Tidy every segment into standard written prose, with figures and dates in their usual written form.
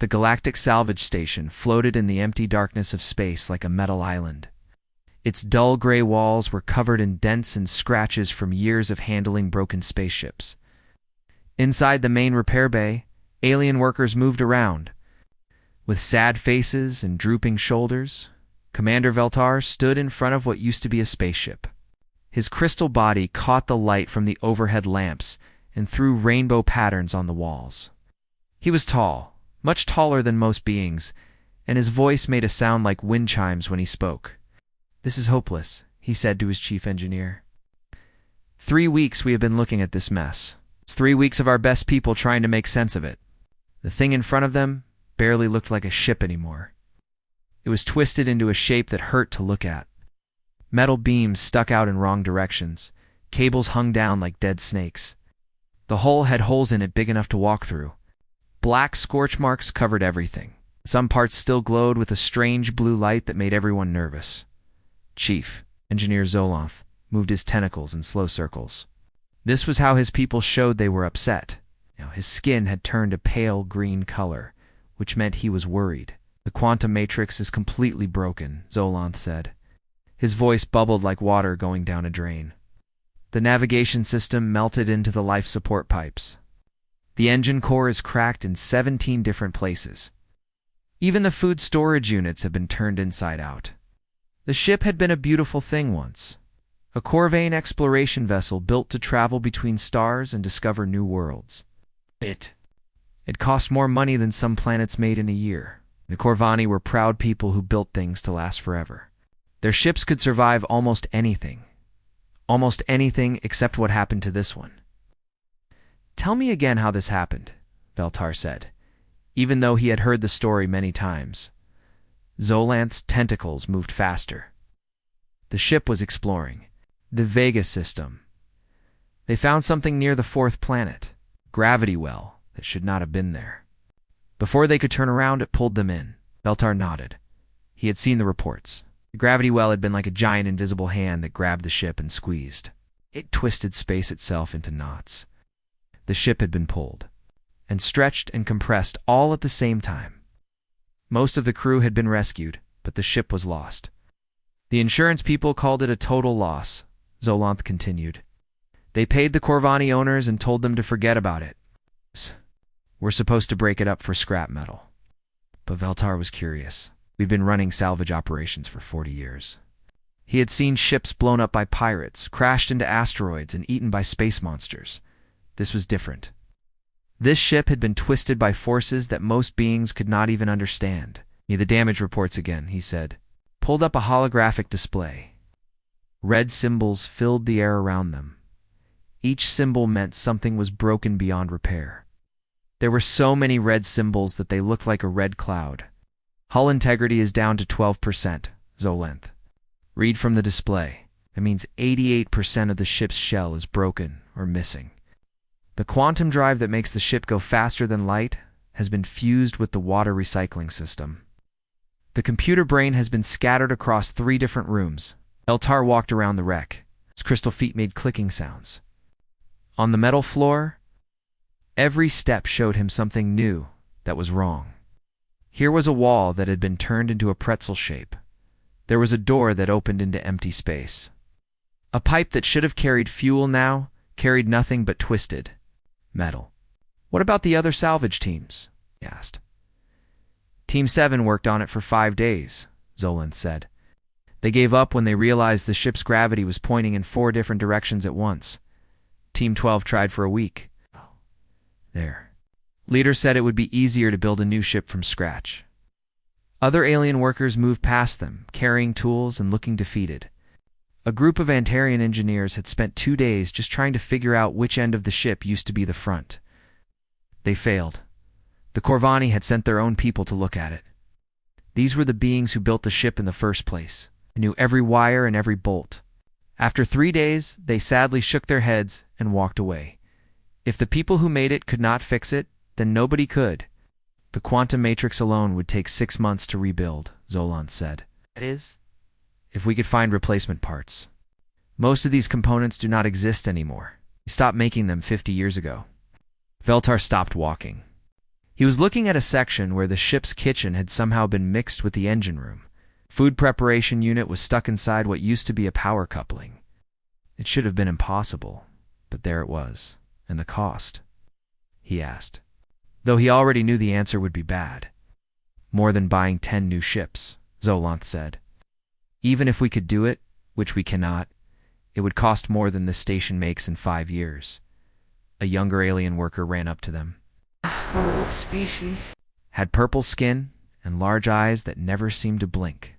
The galactic salvage station floated in the empty darkness of space like a metal island. Its dull gray walls were covered in dents and scratches from years of handling broken spaceships. Inside the main repair bay, alien workers moved around. With sad faces and drooping shoulders, Commander Veltar stood in front of what used to be a spaceship. His crystal body caught the light from the overhead lamps and threw rainbow patterns on the walls. He was tall, much taller than most beings, and his voice made a sound like wind chimes when he spoke. "This is hopeless," he said to his chief engineer. 3 weeks we have been looking at this mess. It's 3 weeks of our best people trying to make sense of it. The thing in front of them barely looked like a ship anymore. It was twisted into a shape that hurt to look at. Metal beams stuck out in wrong directions. Cables hung down like dead snakes. The hull had holes in it big enough to walk through. Black scorch marks covered everything. Some parts still glowed with a strange blue light that made everyone nervous. Chief Engineer Zoloth moved his tentacles in slow circles. This was how his people showed they were upset. Now his skin had turned a pale green color, which meant he was worried. "The quantum matrix is completely broken," Zoloth said. His voice bubbled like water going down a drain. The navigation system melted into the life support pipes. The engine core is cracked in 17 different places. Even the food storage units have been turned inside out. The ship had been a beautiful thing once. A Corvain exploration vessel built to travel between stars and discover new worlds. It cost more money than some planets made in a year. The Corvani were proud people who built things to last forever. Their ships could survive almost anything. Almost anything except what happened to this one. "Tell me again how this happened," Veltar said, even though he had heard the story many times. Zolanth's tentacles moved faster. The ship was exploring the Vega system. They found something near the 4th planet, gravity well that should not have been there. Before they could turn around, it pulled them in. Veltar nodded. He had seen the reports. The gravity well had been like a giant invisible hand that grabbed the ship and squeezed. It twisted space itself into knots. The ship had been pulled and stretched and compressed all at the same time. Most of the crew had been rescued, but the ship was lost. The insurance people called it a total loss, Zoloth continued. They paid the Corvani owners and told them to forget about it. "We're supposed to break it up for scrap metal." But Veltar was curious. We've been running salvage operations for 40 years. He had seen ships blown up by pirates, crashed into asteroids, and eaten by space monsters. This was different. This ship had been twisted by forces that most beings could not even understand. "The damage reports again," he said. Pulled up a holographic display. Red symbols filled the air around them. Each symbol meant something was broken beyond repair. There were so many red symbols that they looked like a red cloud. "Hull integrity is down to 12%, Zoloth. Read from the display. That means 88% of the ship's shell is broken or missing. The quantum drive that makes the ship go faster than light has been fused with the water recycling system. The computer brain has been scattered across 3 different rooms." Veltar walked around the wreck. His crystal feet made clicking sounds. On the metal floor, every step showed him something new that was wrong. Here was a wall that had been turned into a pretzel shape. There was a door that opened into empty space. A pipe that should have carried fuel now carried nothing but twisted metal. "What about the other salvage teams?" he asked. "Team 7 worked on it for 5 days, Zoloth said. "They gave up when they realized the ship's gravity was pointing in 4 different directions at once. Team 12 tried for a week. There. Leader said it would be easier to build a new ship from scratch." Other alien workers moved past them, carrying tools and looking defeated. A group of Antarian engineers had spent 2 days just trying to figure out which end of the ship used to be the front. They failed. The Corvani had sent their own people to look at it. These were the beings who built the ship in the first place. They knew every wire and every bolt. After 3 days, they sadly shook their heads and walked away. If the people who made it could not fix it, then nobody could. The quantum matrix alone would take 6 months to rebuild, Zoloth said. "That is, if we could find replacement parts. Most of these components do not exist anymore. We stopped making them 50 years ago." Veltar stopped walking. He was looking at a section where the ship's kitchen had somehow been mixed with the engine room. Food preparation unit was stuck inside what used to be a power coupling. It should have been impossible, but there it was. And the cost? He asked. Though he already knew the answer would be bad. More than buying 10 new ships, Zoloth said. Even if we could do it, which we cannot, it would cost more than this station makes in 5 years. A younger alien worker ran up to them. Species. Had purple skin and large eyes that never seemed to blink.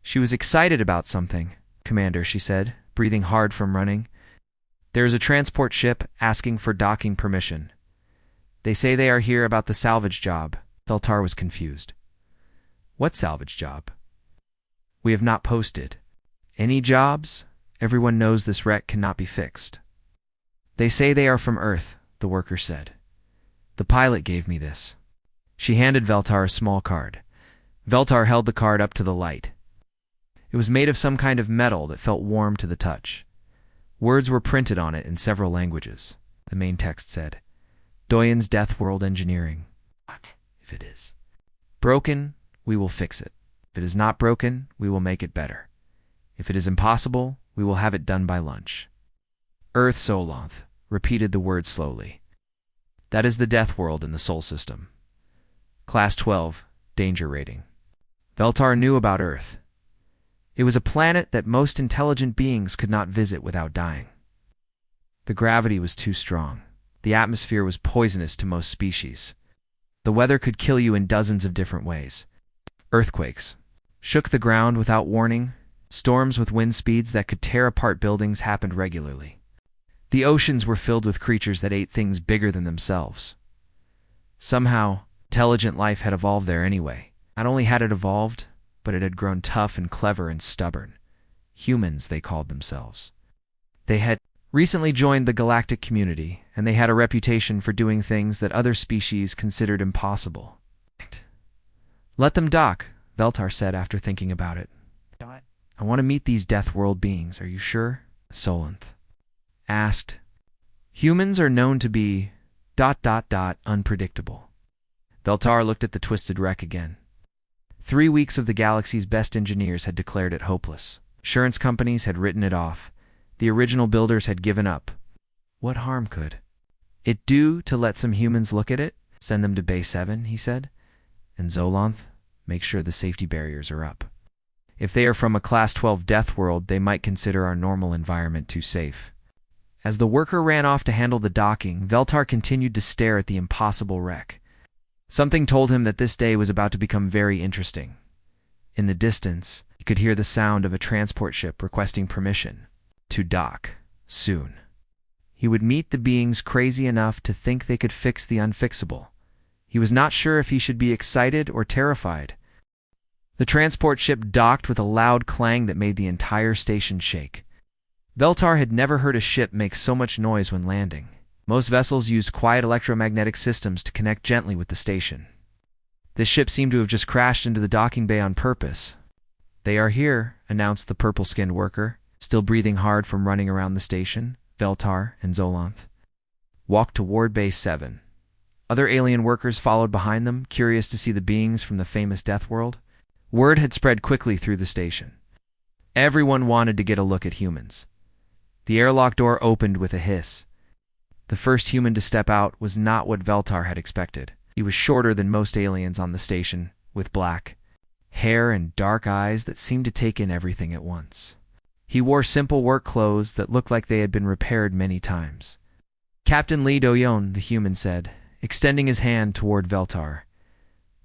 She was excited about something. Commander, she said, breathing hard from running. There is a transport ship asking for docking permission. They say they are here about the salvage job. Veltar was confused. What salvage job? We have not posted. Any jobs? Everyone knows this wreck cannot be fixed. They say they are from Earth, the worker said. The pilot gave me this. She handed Veltar a small card. Veltar held the card up to the light. It was made of some kind of metal that felt warm to the touch. Words were printed on it in several languages. The main text said, Doyen's Deathworld Engineering. What? If it is broken, we will fix it. If it is not broken, we will make it better. If it is impossible, we will have it done by lunch. Earth Zoloth repeated the word slowly. That is the death world in the Sol system. Class 12, danger rating. Veltar knew about Earth. It was a planet that most intelligent beings could not visit without dying. The gravity was too strong. The atmosphere was poisonous to most species. The weather could kill you in dozens of different ways. Earthquakes shook the ground without warning. Storms with wind speeds that could tear apart buildings happened regularly. The oceans were filled with creatures that ate things bigger than themselves. Somehow, intelligent life had evolved there anyway. Not only had it evolved, but it had grown tough and clever and stubborn. Humans, they called themselves. They had recently joined the galactic community, and they had a reputation for doing things that other species considered impossible. Let them dock, Veltar said after thinking about it. I want to meet these death world beings, are you sure? Zoloth asked. Humans are known to be ... unpredictable. Veltar looked at the twisted wreck again. 3 weeks of the galaxy's best engineers had declared it hopeless. Insurance companies had written it off. The original builders had given up. What harm could it do to let some humans look at it? Send them to Bay 7, he said. And Zoloth, make sure the safety barriers are up. If they are from a Class 12 death world, they might consider our normal environment too safe. As the worker ran off to handle the docking, Veltar continued to stare at the impossible wreck. Something told him that this day was about to become very interesting. In the distance, he could hear the sound of a transport ship requesting permission to dock soon. He would meet the beings crazy enough to think they could fix the unfixable. He was not sure if he should be excited or terrified. The transport ship docked with a loud clang that made the entire station shake. Veltar had never heard a ship make so much noise when landing. Most vessels used quiet electromagnetic systems to connect gently with the station. This ship seemed to have just crashed into the docking bay on purpose. They are here, announced the purple-skinned worker, still breathing hard from running around the station. Veltar and Zoloth walked toward Bay 7. Other alien workers followed behind them, curious to see the beings from the famous death world. Word had spread quickly through the station. Everyone wanted to get a look at humans. The airlock door opened with a hiss. The first human to step out was not what Veltar had expected. He was shorter than most aliens on the station, with black hair and dark eyes that seemed to take in everything at once. He wore simple work clothes that looked like they had been repaired many times. Captain Lee Doyon, the human said, extending his hand toward Veltar.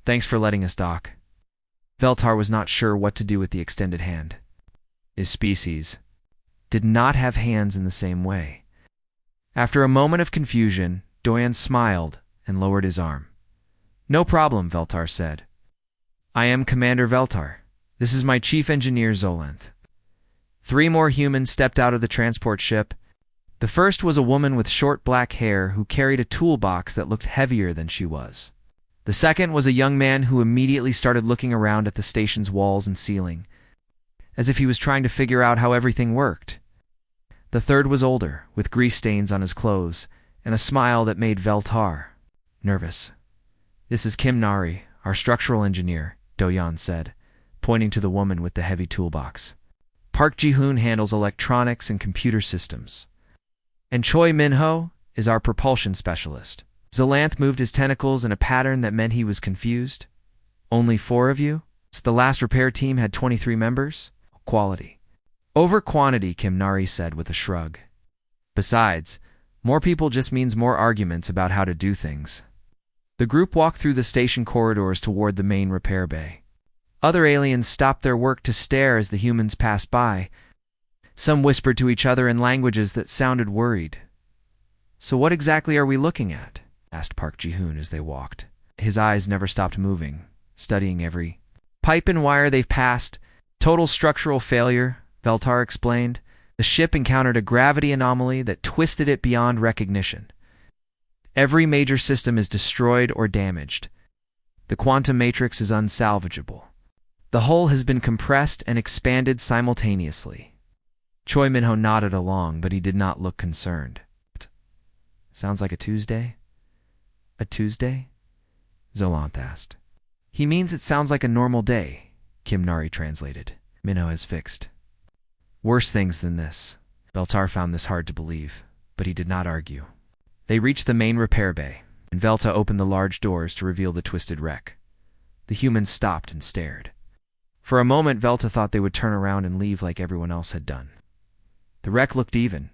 Thanks for letting us dock. Veltar was not sure what to do with the extended hand. His species did not have hands in the same way. After a moment of confusion, Doyon smiled and lowered his arm. No problem, Veltar said. I am Commander Veltar. This is my chief engineer, Zoloth. 3 more humans stepped out of the transport ship. The first was a woman with short black hair who carried a toolbox that looked heavier than she was. The second was a young man who immediately started looking around at the station's walls and ceiling, as if he was trying to figure out how everything worked. The third was older, with grease stains on his clothes, and a smile that made Veltar nervous. This is Kim Nari, our structural engineer, Do-yeon said, pointing to the woman with the heavy toolbox. Park Ji-hoon handles electronics and computer systems. And Choi Min-ho is our propulsion specialist. Zolanth moved his tentacles in a pattern that meant he was confused. Only 4 of you? So the last repair team had 23 members? Quality. Over quantity, Kim Nari said with a shrug. Besides, more people just means more arguments about how to do things. The group walked through the station corridors toward the main repair bay. Other aliens stopped their work to stare as the humans passed by. Some whispered to each other in languages that sounded worried. "So what exactly are we looking at?" asked Park Ji-hoon as they walked. His eyes never stopped moving, studying every pipe and wire they've passed. "Total structural failure," Veltar explained. "The ship encountered a gravity anomaly that twisted it beyond recognition. Every major system is destroyed or damaged. The quantum matrix is unsalvageable. The hull has been compressed and expanded simultaneously." Choi Min-ho nodded along, but he did not look concerned. "Sounds like a Tuesday?" "A Tuesday?" Zolanth asked. "He means it sounds like a normal day," Kim Nari translated. Min-ho has fixed worse things than this. Veltar found this hard to believe, but he did not argue. They reached the main repair bay, and Velta opened the large doors to reveal the twisted wreck. The humans stopped and stared. For a moment, Velta thought they would turn around and leave like everyone else had done. The wreck looked even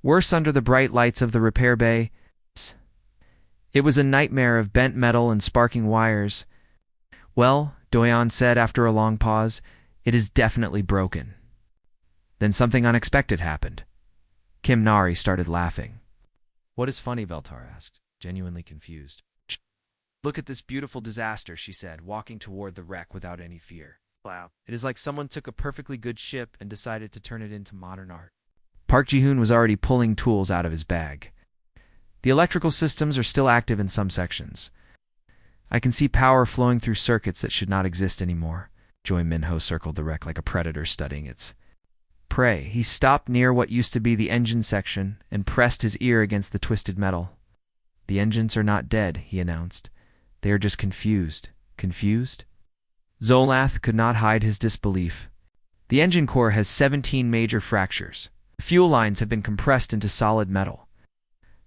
worse under the bright lights of the repair bay. It was a nightmare of bent metal and sparking wires. "Well," Do-yeon said after a long pause, "it is definitely broken." Then something unexpected happened. Kim Nari started laughing. "What is funny?" Veltar asked, genuinely confused. "Look at this beautiful disaster," she said, walking toward the wreck without any fear. "Wow. It is like someone took a perfectly good ship and decided to turn it into modern art." Park Ji-hoon was already pulling tools out of his bag. "The electrical systems are still active in some sections. I can see power flowing through circuits that should not exist anymore." Choi Min-ho circled the wreck like a predator studying its prey. He stopped near what used to be the engine section and pressed his ear against the twisted metal. "The engines are not dead," he announced. "They are just confused." "Confused?" Zolanth could not hide his disbelief. "The engine core has 17 major fractures. The fuel lines have been compressed into solid metal.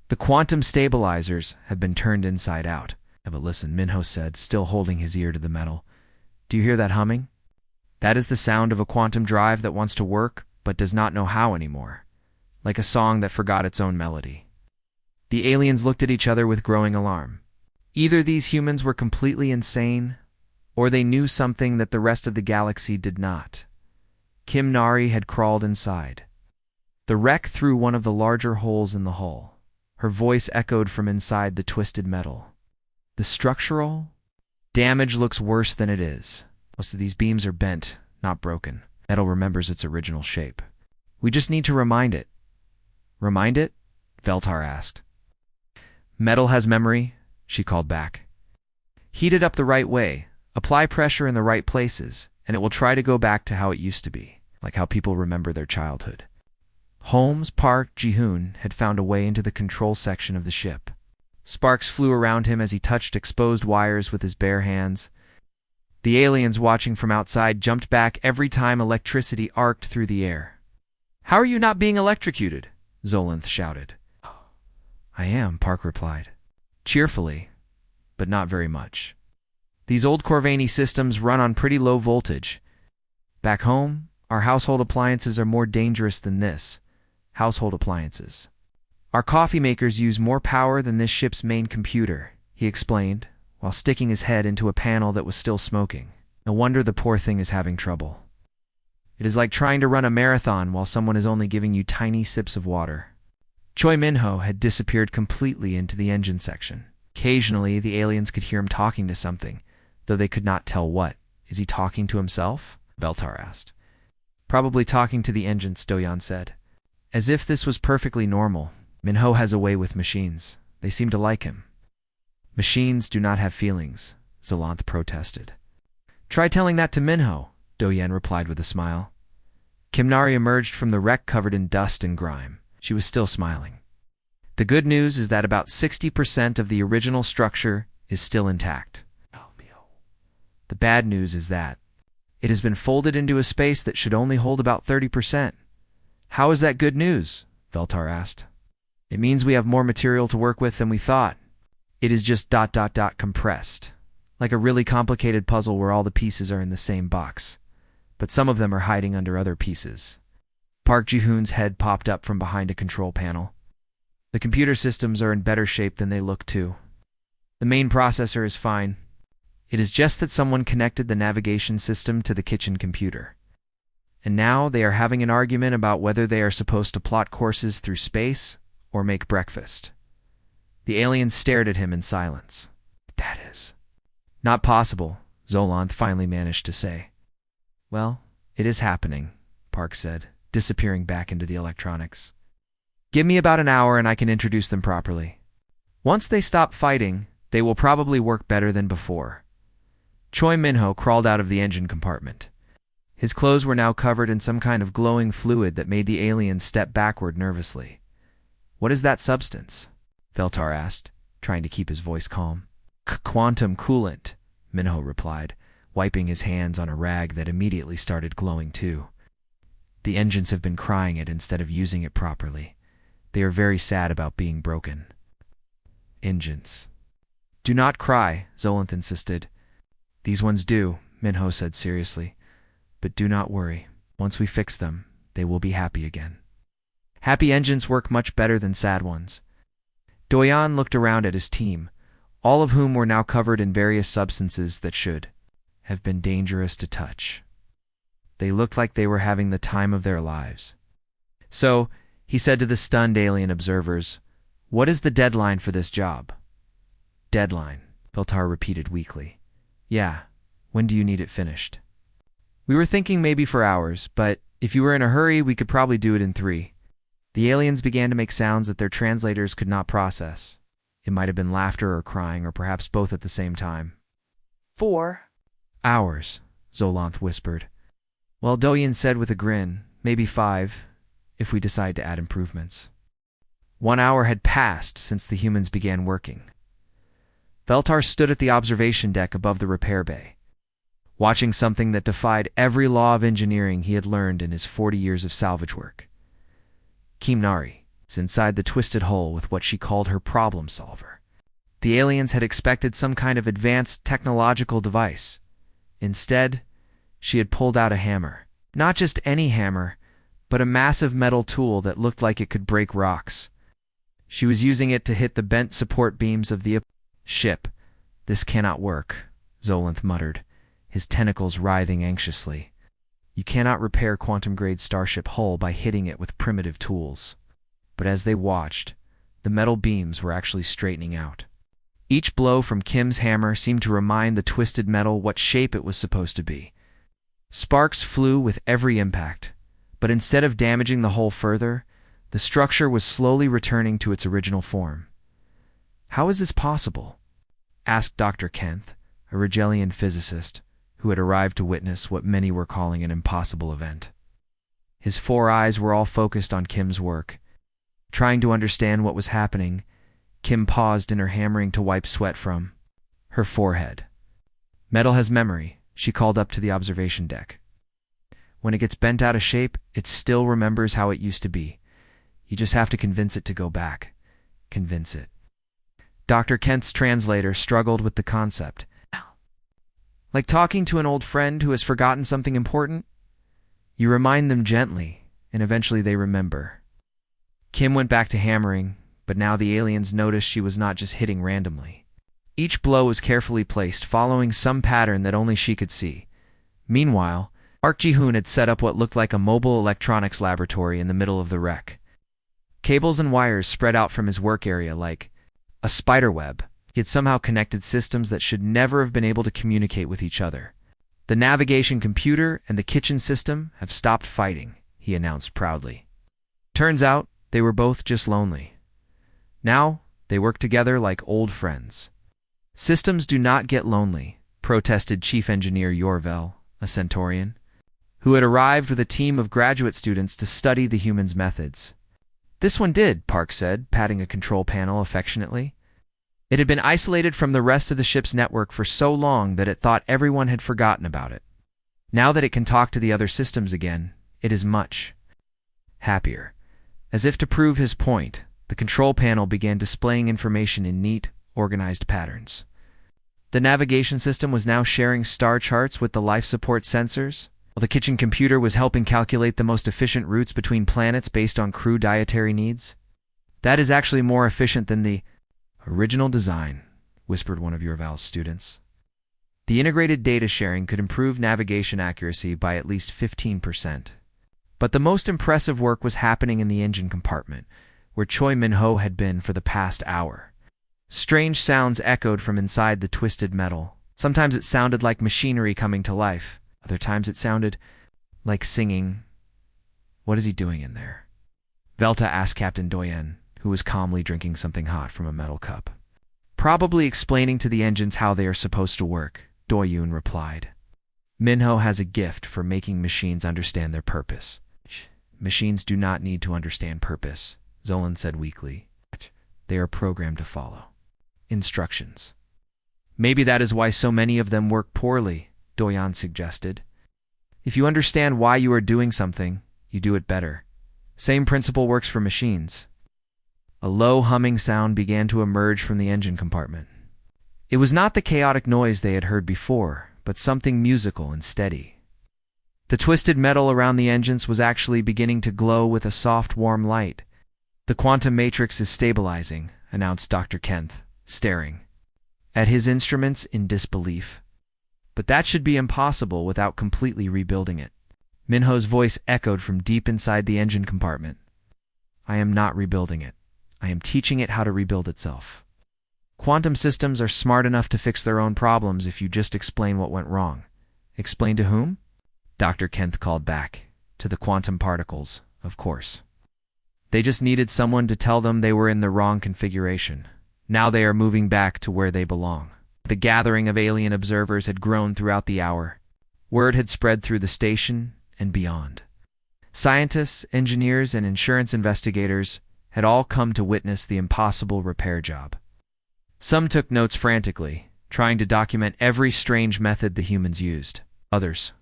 The quantum stabilizers have been turned inside out." "But listen," Min-ho said, still holding his ear to the metal. "Do you hear that humming? That is the sound of a quantum drive that wants to work, but does not know how anymore. Like a song that forgot its own melody." The aliens looked at each other with growing alarm. Either these humans were completely insane, or they knew something that the rest of the galaxy did not. Kim Nari had crawled inside the wreck through one of the larger holes in the hull. Her voice echoed from inside the twisted metal. "The structural damage looks worse than it is. Most of these beams are bent, not broken. Metal remembers its original shape. We just need to remind it." "Remind it?" Veltar asked. "Metal has memory," she called back. "Heat it up the right way, apply pressure in the right places, and it will try to go back to how it used to be, like how people remember their childhood." Holmes Park Ji-hoon had found a way into the control section of the ship. Sparks flew around him as he touched exposed wires with his bare hands. The aliens watching from outside jumped back every time electricity arced through the air. "How are you not being electrocuted?" Zolanth shouted. "I am," Park replied. Cheerfully, but not very much. "These old Corvini systems run on pretty low voltage. Back home, our household appliances are more dangerous than this." "Household appliances. Our coffee makers use more power than this ship's main computer," he explained, while sticking his head into a panel that was still smoking. "No wonder the poor thing is having trouble. It is like trying to run a marathon while someone is only giving you tiny sips of water." Choi Min-ho had disappeared completely into the engine section. Occasionally, the aliens could hear him talking to something, though they could not tell what. "Is he talking to himself?" Veltar asked. "Probably talking to the engines," Do-yeon said. As if this was perfectly normal. "Min-ho has a way with machines. They seem to like him." "Machines do not have feelings," Zolanth protested. "Try telling that to Min-ho," Do-yeon replied with a smile. Kim Nari emerged from the wreck covered in dust and grime. She was still smiling. "The good news is that about 60% of the original structure is still intact. The bad news is that it has been folded into a space that should only hold about 30%. How is that good news? Veltar asked. It means we have more material to work with than we thought. It is just ... compressed. Like a really complicated puzzle where all the pieces are in the same box. But some of them are hiding under other pieces. Park Ji-hoon's head popped up from behind a control panel. The computer systems are in better shape than they look too. The main processor is fine. It is just that someone connected the navigation system to the kitchen computer. And now they are having an argument about whether they are supposed to plot courses through space or make breakfast. The alien stared at him in silence. That is not possible, Zolanth finally managed to say. Well, it is happening, Park said, disappearing back into the electronics. Give me about an hour and I can introduce them properly. Once they stop fighting, they will probably work better than before. Choi Minho crawled out of the engine compartment. His clothes were now covered in some kind of glowing fluid that made the alien step backward nervously. What is that substance? Veltar asked, trying to keep his voice calm. Quantum coolant, Minho replied, wiping his hands on a rag that immediately started glowing too. The engines have been crying it instead of using it properly. They are very sad about being broken. Engines. Do not cry, Zolanth insisted. These ones do, Minho said seriously. But do not worry. Once we fix them, they will be happy again. Happy engines work much better than sad ones. Doyan looked around at his team, all of whom were now covered in various substances that should have been dangerous to touch. They looked like they were having the time of their lives. So, he said to the stunned alien observers, "What is the deadline for this job?" Deadline, Veltar repeated weakly. Yeah, when do you need it finished? We were thinking maybe for hours, but if you were in a hurry, we could probably do it in 3. The aliens began to make sounds that their translators could not process. It might have been laughter or crying, or perhaps both at the same time. 4 hours, Zolanth whispered. Well, Doyan said with a grin, maybe 5, if we decide to add improvements. 1 hour had passed since the humans began working. Veltar stood at the observation deck above the repair bay, watching something that defied every law of engineering he had learned in his 40 years of salvage work. Kimnari was inside the twisted hole with what she called her problem solver. The aliens had expected some kind of advanced technological device. Instead, she had pulled out a hammer. Not just any hammer, but a massive metal tool that looked like it could break rocks. She was using it to hit the bent support beams of the ship. This cannot work, Zolanth muttered, his tentacles writhing anxiously. You cannot repair quantum-grade starship hull by hitting it with primitive tools. But as they watched, the metal beams were actually straightening out. Each blow from Kim's hammer seemed to remind the twisted metal what shape it was supposed to be. Sparks flew with every impact, but instead of damaging the hull further, the structure was slowly returning to its original form. How is this possible? Asked Dr. Kent, a Rigelian physicist, who had arrived to witness what many were calling an impossible event. His 4 eyes were all focused on Kim's work. Trying to understand what was happening, Kim paused in her hammering to wipe sweat from her forehead. Metal has memory, she called up to the observation deck. When it gets bent out of shape, it still remembers how it used to be. You just have to convince it to go back. Convince it. Dr. Kent's translator struggled with the concept. Like talking to an old friend who has forgotten something important? You remind them gently, and eventually they remember. Kim went back to hammering, but now the aliens noticed she was not just hitting randomly. Each blow was carefully placed, following some pattern that only she could see. Meanwhile, Park Ji-hoon had set up what looked like a mobile electronics laboratory in the middle of the wreck. Cables and wires spread out from his work area like a spider web. He had somehow connected systems that should never have been able to communicate with each other. The navigation computer and the kitchen system have stopped fighting, he announced proudly. Turns out, they were both just lonely. Now, they work together like old friends. Systems do not get lonely, protested Chief Engineer Yorvel, a Centaurian, who had arrived with a team of graduate students to study the humans' methods. This one did, Park said, patting a control panel affectionately. It had been isolated from the rest of the ship's network for so long that it thought everyone had forgotten about it. Now that it can talk to the other systems again, it is much happier. As if to prove his point, the control panel began displaying information in neat, organized patterns. The navigation system was now sharing star charts with the life support sensors, while the kitchen computer was helping calculate the most efficient routes between planets based on crew dietary needs. "That is actually more efficient than the original design," whispered one of Urval's students. The integrated data sharing could improve navigation accuracy by at least 15%. But the most impressive work was happening in the engine compartment, where Choi Min-ho had been for the past hour. Strange sounds echoed from inside the twisted metal. Sometimes it sounded like machinery coming to life. Other times it sounded like singing. "What is he doing in there?" Velta asked Captain Doyen, who was calmly drinking something hot from a metal cup. "Probably explaining to the engines how they are supposed to work," Doyun replied. "Minho has a gift for making machines understand their purpose." "Machines do not need to understand purpose," Zolan said weakly. "They are programmed to follow instructions." "Maybe that is why so many of them work poorly," Doyan suggested. "If you understand why you are doing something, you do it better. Same principle works for machines." A low humming sound began to emerge from the engine compartment. It was not the chaotic noise they had heard before, but something musical and steady. The twisted metal around the engines was actually beginning to glow with a soft, warm light. "The quantum matrix is stabilizing," announced Dr. Kent, staring at his instruments in disbelief. "But that should be impossible without completely rebuilding it." Minho's voice echoed from deep inside the engine compartment. "I am not rebuilding it. I am teaching it how to rebuild itself. Quantum systems are smart enough to fix their own problems if you just explain what went wrong." "Explain to whom?" Dr. Kent called back. "To the quantum particles, of course. They just needed someone to tell them they were in the wrong configuration. Now they are moving back to where they belong." The gathering of alien observers had grown throughout the hour. Word had spread through the station and beyond. Scientists, engineers, and insurance investigators had all come to witness the impossible repair job. Some took notes frantically, trying to document every strange method the humans used. Others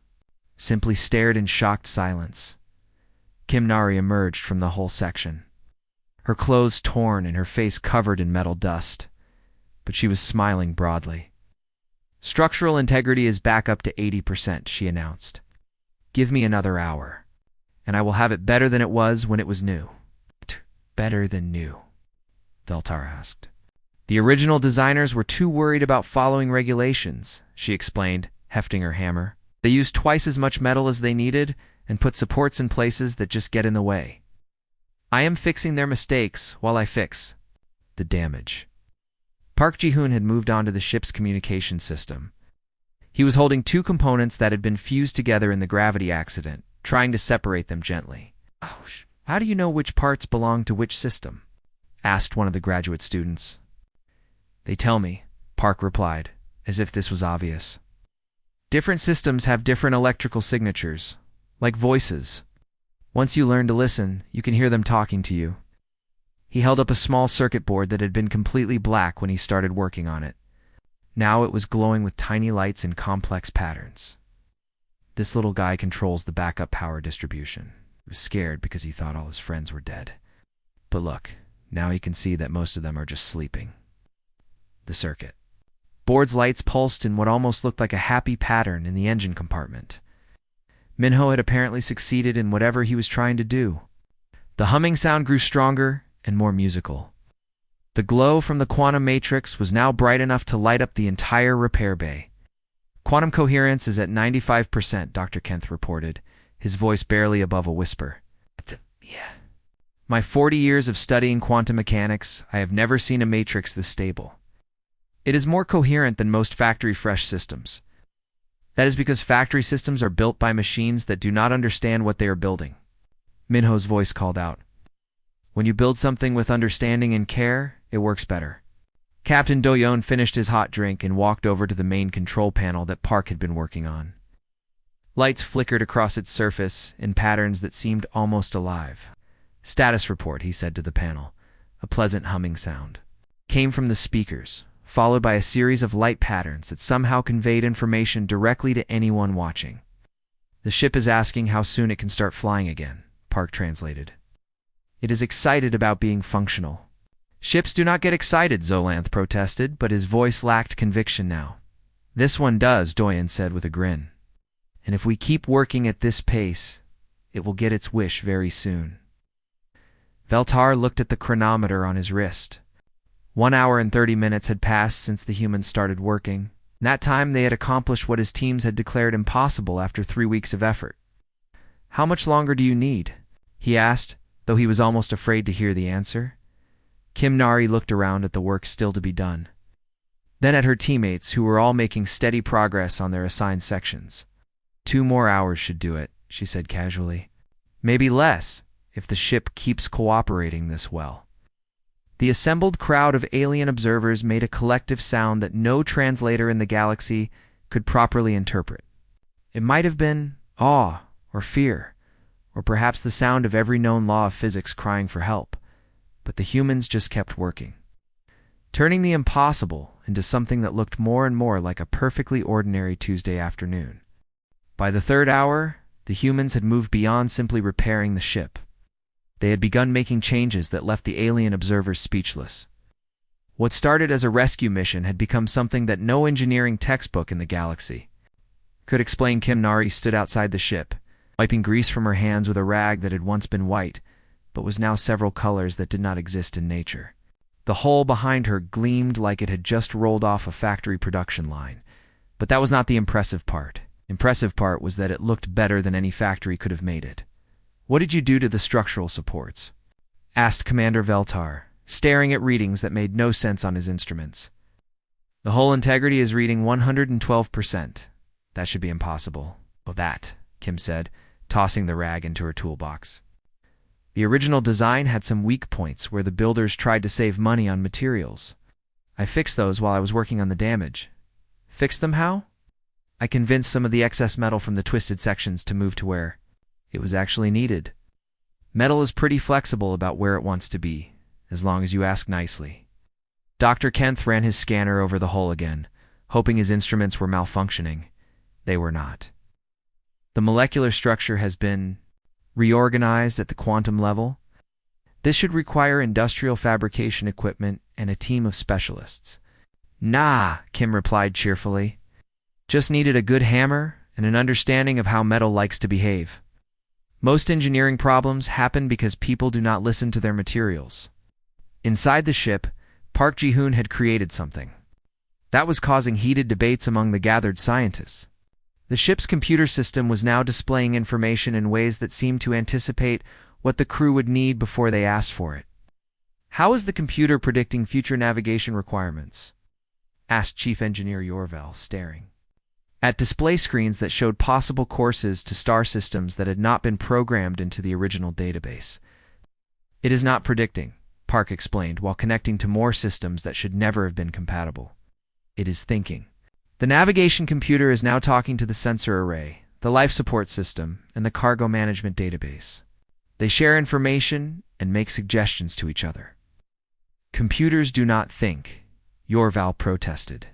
simply stared in shocked silence. Kim Nari emerged from the whole section, her clothes torn and her face covered in metal dust, but she was smiling broadly. "Structural integrity is back up to 80%, she announced. "Give me another hour, and I will have it better than it was when it was new." "Better than new?" Veltar asked. "The original designers were too worried about following regulations," she explained, hefting her hammer. "They used twice as much metal as they needed and put supports in places that just get in the way. I am fixing their mistakes while I fix the damage." Park Ji-hoon had moved on to the ship's communication system. He was holding two components that had been fused together in the gravity accident, trying to separate them gently. "How do you know which parts belong to which system?" asked one of the graduate students. "They tell me," Park replied, as if this was obvious. "Different systems have different electrical signatures, like voices. Once you learn to listen, you can hear them talking to you." He held up a small circuit board that had been completely black when he started working on it. Now it was glowing with tiny lights in complex patterns. "This little guy controls the backup power distribution." He was scared because he thought all his friends were dead. But look, now he can see that most of them are just sleeping. The circuit board's lights pulsed in what almost looked like a happy pattern in the engine compartment. Minho had apparently succeeded in whatever he was trying to do. The humming sound grew stronger and more musical. The glow from the quantum matrix was now bright enough to light up the entire repair bay. "Quantum coherence is at 95%, Dr. Kent reported, his voice barely above a whisper. "Yeah. My 40 years of studying quantum mechanics, I have never seen a matrix this stable. It is more coherent than most factory-fresh systems. That is because factory systems are built by machines that do not understand what they are building." Minho's voice called out. "When you build something with understanding and care, it works better." Captain Doyon finished his hot drink and walked over to the main control panel that Park had been working on. Lights flickered across its surface in patterns that seemed almost alive. "Status report," he said to the panel, a pleasant humming sound. came from the speakers, followed by a series of light patterns that somehow conveyed information directly to anyone watching. "The ship is asking how soon it can start flying again," Park translated. "It is excited about being functional." "Ships do not get excited," Zolanth protested, but his voice lacked conviction now. "This one does," Doyen said with a grin. "And if we keep working at this pace, it will get its wish very soon." Veltar looked at the chronometer on his wrist. 1 hour and 30 minutes had passed since the humans started working. In that time, they had accomplished what his teams had declared impossible after 3 weeks of effort. "How much longer do you need?" he asked, though he was almost afraid to hear the answer. Kim Nari looked around at the work still to be done, then at her teammates who were all making steady progress on their assigned sections. 2 more hours should do it," she said casually. "Maybe less, if the ship keeps cooperating this well." The assembled crowd of alien observers made a collective sound that no translator in the galaxy could properly interpret. It might have been awe or fear, or perhaps the sound of every known law of physics crying for help, but the humans just kept working, turning the impossible into something that looked more and more like a perfectly ordinary Tuesday afternoon. By the 3rd hour, the humans had moved beyond simply repairing the ship. They had begun making changes that left the alien observers speechless. What started as a rescue mission had become something that no engineering textbook in the galaxy could explain. Kim Nari stood outside the ship, wiping grease from her hands with a rag that had once been white, but was now several colors that did not exist in nature. The hull behind her gleamed like it had just rolled off a factory production line, but that was not the impressive part. Impressive part was that it looked better than any factory could have made it. "What did you do to the structural supports?" asked Commander Veltar, staring at readings that made no sense on his instruments. "The hull integrity is reading 112%. That should be impossible." "Well, that," Kim said, tossing the rag into her toolbox. "The original design had some weak points where the builders tried to save money on materials. I fixed those while I was working on the damage." "Fixed them how?" "I convinced some of the excess metal from the twisted sections to move to where it was actually needed. Metal is pretty flexible about where it wants to be, as long as you ask nicely." Dr. Kent ran his scanner over the hull again, hoping his instruments were malfunctioning. They were not. "The molecular structure has been reorganized at the quantum level. This should require industrial fabrication equipment and a team of specialists." "Nah," Kim replied cheerfully. "Just needed a good hammer and an understanding of how metal likes to behave. Most engineering problems happen because people do not listen to their materials." Inside the ship, Park Ji-hoon had created something that was causing heated debates among the gathered scientists. The ship's computer system was now displaying information in ways that seemed to anticipate what the crew would need before they asked for it. "How is the computer predicting future navigation requirements?" asked Chief Engineer Yorvel, staring at display screens that showed possible courses to star systems that had not been programmed into the original database. "It is not predicting," Park explained while connecting to more systems that should never have been compatible. "It is thinking. The navigation computer is now talking to the sensor array, the life support system, and the cargo management database. They share information and make suggestions to each other." "Computers do not think," Yorval protested.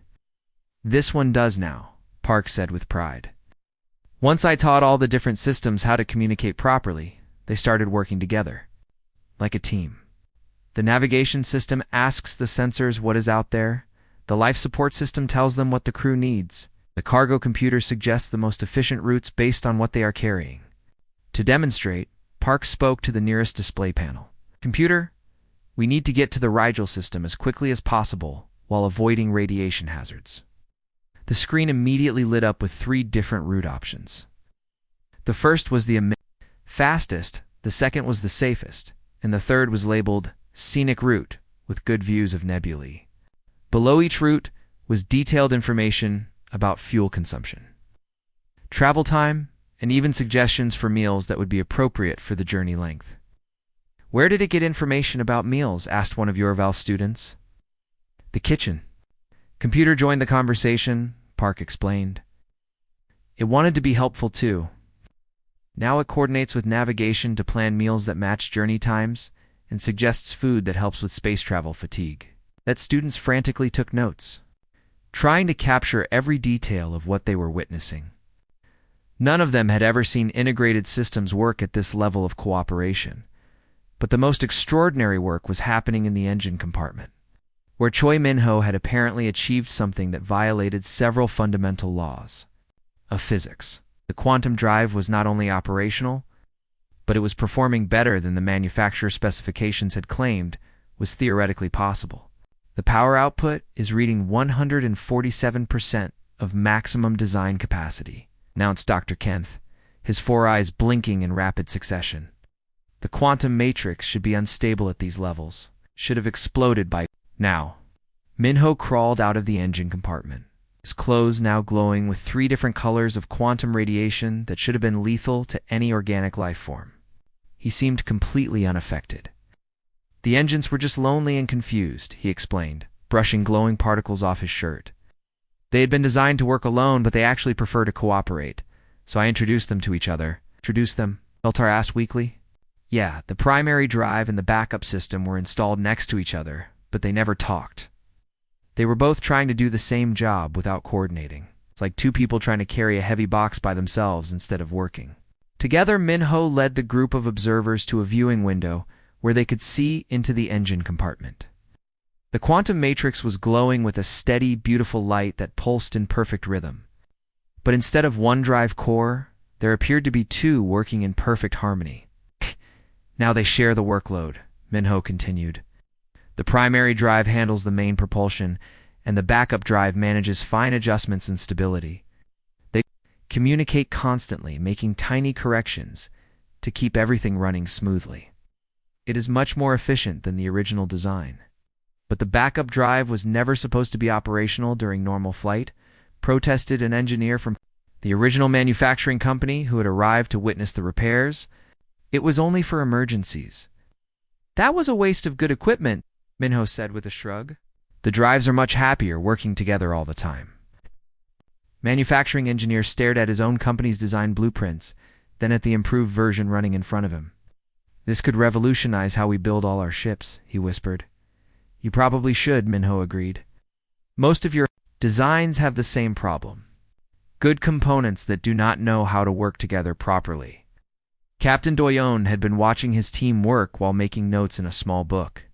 "This one does now," Park said with pride. "Once I taught all the different systems how to communicate properly, they started working together, like a team. The navigation system asks the sensors what is out there. The life support system tells them what the crew needs. The cargo computer suggests the most efficient routes based on what they are carrying." To demonstrate, Park spoke to the nearest display panel. "Computer, we need to get to the Rigel system as quickly as possible while avoiding radiation hazards." The screen immediately lit up with 3 different route options. The first was the fastest, the second was the safest, and the third was labeled Scenic Route with good views of nebulae. Below each route was detailed information about fuel consumption, travel time, and even suggestions for meals that would be appropriate for the journey length. "Where did it get information about meals?" asked one of Yorval's students. "The kitchen." Computer joined the conversation, Park explained. "It wanted to be helpful too. Now it coordinates with navigation to plan meals that match journey times and suggests food that helps with space travel fatigue." that students frantically took notes, trying to capture every detail of what they were witnessing. None of them had ever seen integrated systems work at this level of cooperation, but the most extraordinary work was happening in the engine compartment, where Choi Min-ho had apparently achieved something that violated several fundamental laws of physics. The quantum drive was not only operational, but it was performing better than the manufacturer specifications had claimed was theoretically possible. The power output is reading 147% of maximum design capacity, announced Dr. Kempf, his four eyes blinking in rapid succession. The quantum matrix should be unstable at these levels, should have exploded by now. Min-ho crawled out of the engine compartment, his clothes now glowing with 3 different colors of quantum radiation that should have been lethal to any organic life form. He seemed completely unaffected. The engines were just lonely and confused, he explained, brushing glowing particles off his shirt. They had been designed to work alone, but they actually prefer to cooperate, so I introduced them to each other. Introduced them? Veltar asked weakly. Yeah, the primary drive and the backup system were installed next to each other, but they never talked. They were both trying to do the same job without coordinating. It's like 2 people trying to carry a heavy box by themselves instead of working. Together, Min-ho led the group of observers to a viewing window where they could see into the engine compartment. The quantum matrix was glowing with a steady, beautiful light that pulsed in perfect rhythm. But instead of 1 drive core, there appeared to be 2 working in perfect harmony. Now they share the workload, Min-ho continued. The primary drive handles the main propulsion, and the backup drive manages fine adjustments and stability. They communicate constantly, making tiny corrections to keep everything running smoothly. It is much more efficient than the original design. But the backup drive was never supposed to be operational during normal flight, protested an engineer from the original manufacturing company who had arrived to witness the repairs. It was only for emergencies. That was a waste of good equipment, Min-ho said with a shrug. The drives are much happier working together all the time. Manufacturing engineer stared at his own company's design blueprints, then at the improved version running in front of him. This could revolutionize how we build all our ships, he whispered. You probably should, Min-ho agreed. Most of your designs have the same problem. Good components that do not know how to work together properly. Captain Doyon had been watching his team work while making notes in a small book.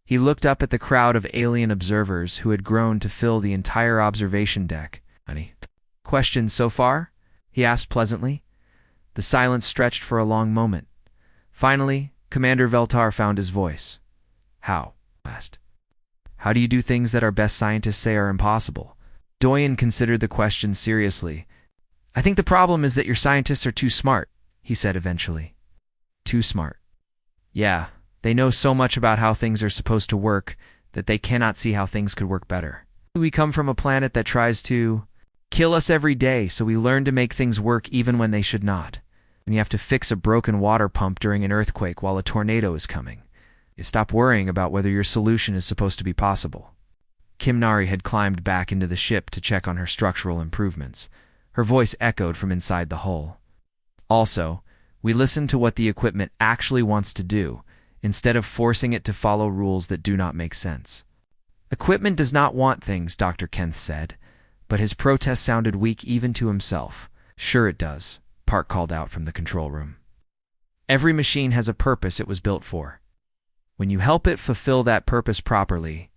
He looked up at the crowd of alien observers who had grown to fill the entire observation deck. Any questions so far? He asked pleasantly. The silence stretched for a long moment. Finally, Commander Veltar found his voice. How? Asked. How do you do things that our best scientists say are impossible? Doyon considered the question seriously. I think the problem is that your scientists are too smart, he said eventually. Too smart. Yeah, they know so much about how things are supposed to work that they cannot see how things could work better. We come from a planet that tries to kill us every day, so we learn to make things work even when they should not. And you have to fix a broken water pump during an earthquake while a tornado is coming. You stop worrying about whether your solution is supposed to be possible. Kim Nari had climbed back into the ship to check on her structural improvements. Her voice echoed from inside the hull. Also, we listen to what the equipment actually wants to do, instead of forcing it to follow rules that do not make sense. Equipment does not want things, Dr. Kempf said, but his protest sounded weak even to himself. Sure it does, Park called out from the control room. Every machine has a purpose it was built for. When you help it fulfill that purpose properly,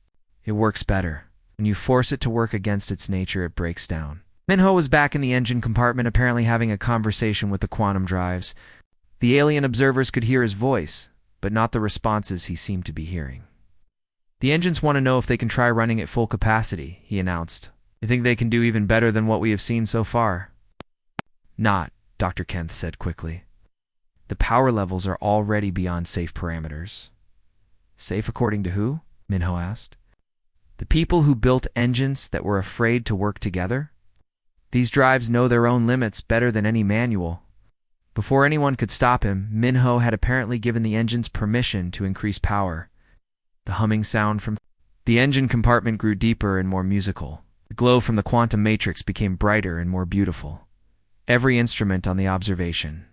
it works better. When you force it to work against its nature, it breaks down. Min-ho was back in the engine compartment, apparently having a conversation with the quantum drives. The alien observers could hear his voice, but not the responses he seemed to be hearing. The engines want to know if they can try running at full capacity, he announced. I think they can do even better than what we have seen so far. Not, Dr. Kempf said quickly. The power levels are already beyond safe parameters. Safe according to who? Min-ho asked. The people who built engines that were afraid to work together? These drives know their own limits better than any manual. Before anyone could stop him, Min-ho had apparently given the engines permission to increase power. The humming sound from the engine compartment grew deeper and more musical. The glow from the quantum matrix became brighter and more beautiful. Every instrument on the observation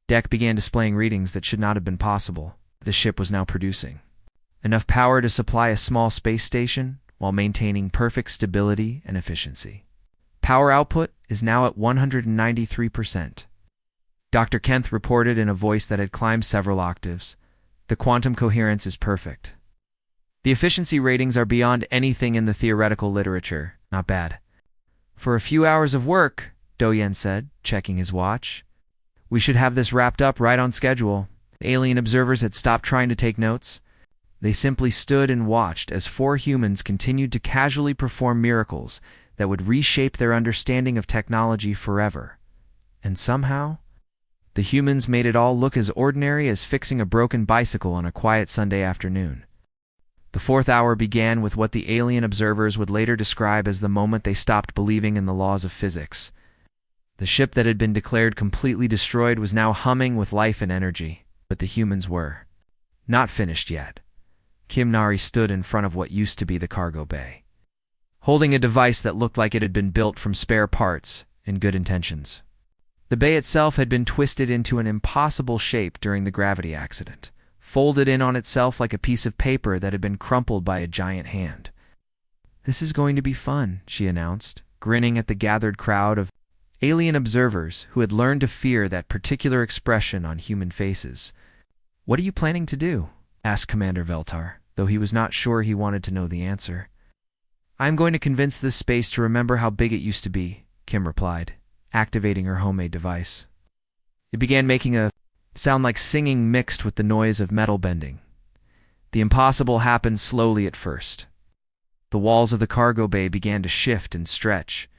deck began displaying readings that should not have been possible. The ship was now producing. enough power to supply a small space station while maintaining perfect stability and efficiency. Power output is now at 193%. Dr. Kent reported in a voice that had climbed several octaves. The quantum coherence is perfect. The efficiency ratings are beyond anything in the theoretical literature. Not bad. For a few hours of work, Doyen said, checking his watch. We should have this wrapped up right on schedule. The alien observers had stopped trying to take notes. They simply stood and watched as 4 humans continued to casually perform miracles that would reshape their understanding of technology forever. And somehow, the humans made it all look as ordinary as fixing a broken bicycle on a quiet Sunday afternoon. The 4th hour began with what the alien observers would later describe as the moment they stopped believing in the laws of physics. The ship that had been declared completely destroyed was now humming with life and energy, but the humans were not finished yet. Kim Nari stood in front of what used to be the cargo bay, holding a device that looked like it had been built from spare parts and good intentions. The bay itself had been twisted into an impossible shape during the gravity accident, folded in on itself like a piece of paper that had been crumpled by a giant hand. "This is going to be fun," she announced, grinning at the gathered crowd of alien observers who had learned to fear that particular expression on human faces. "What are you planning to do?" asked Commander Veltar, though he was not sure he wanted to know the answer. "I'm going to convince this space to remember how big it used to be," Kim replied, activating her homemade device. It began making a sound like singing mixed with the noise of metal bending. The impossible happened slowly at first. The walls of the cargo bay began to shift and stretch.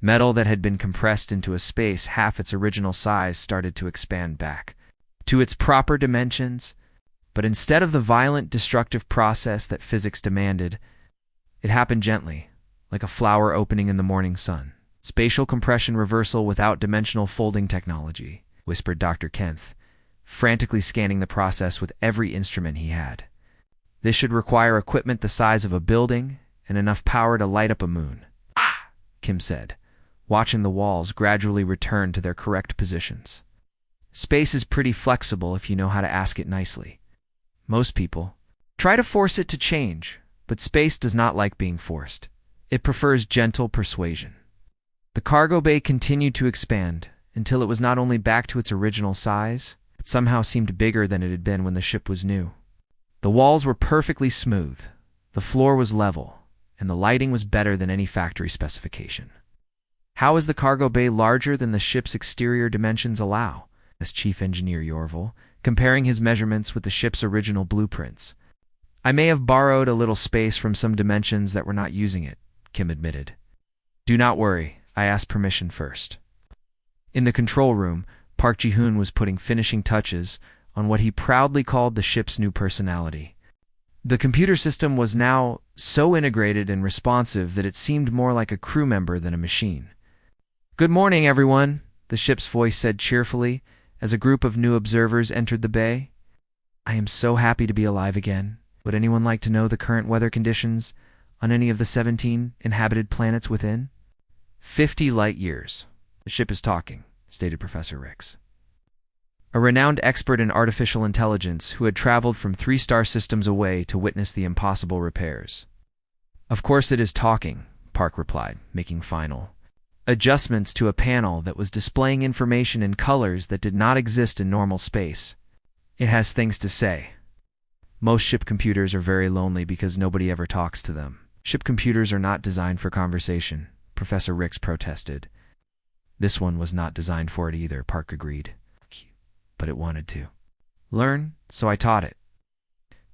Metal that had been compressed into a space half its original size started to expand back to its proper dimensions, but instead of the violent, destructive process that physics demanded, it happened gently, like a flower opening in the morning sun. "Spatial compression reversal without dimensional folding technology," whispered Dr. Kent, frantically scanning the process with every instrument he had. "This should require equipment the size of a building and enough power to light up a moon." "Ah!" Kim said, watching the walls gradually return to their correct positions. "Space is pretty flexible if you know how to ask it nicely. Most people try to force it to change, but space does not like being forced. It prefers gentle persuasion." The cargo bay continued to expand until it was not only back to its original size, but somehow seemed bigger than it had been when the ship was new. The walls were perfectly smooth, the floor was level, and the lighting was better than any factory specification. "How is the cargo bay larger than the ship's exterior dimensions allow?" asked Chief Engineer Yorval, comparing his measurements with the ship's original blueprints. "I may have borrowed a little space from some dimensions that were not using it," Kim admitted. "Do not worry, I asked permission first." In the control room, Park Ji-hoon was putting finishing touches on what he proudly called the ship's new personality. The computer system was now so integrated and responsive that it seemed more like a crew member than a machine. "Good morning, everyone," the ship's voice said cheerfully as a group of new observers entered the bay. "I am so happy to be alive again. Would anyone like to know the current weather conditions on any of the 17 inhabited planets within?" 50 light years. The ship is talking, stated Professor Ricks, a renowned expert in artificial intelligence who had traveled from 3-star systems away to witness the impossible repairs. "Of course it is talking," Park replied, making final adjustments to a panel that was displaying information in colors that did not exist in normal space. "It has things to say. Most ship computers are very lonely because nobody ever talks to them. Ship computers are not designed for conversation," Professor Ricks protested. "This one was not designed for it either," Park agreed. "But it wanted to learn, so I taught it.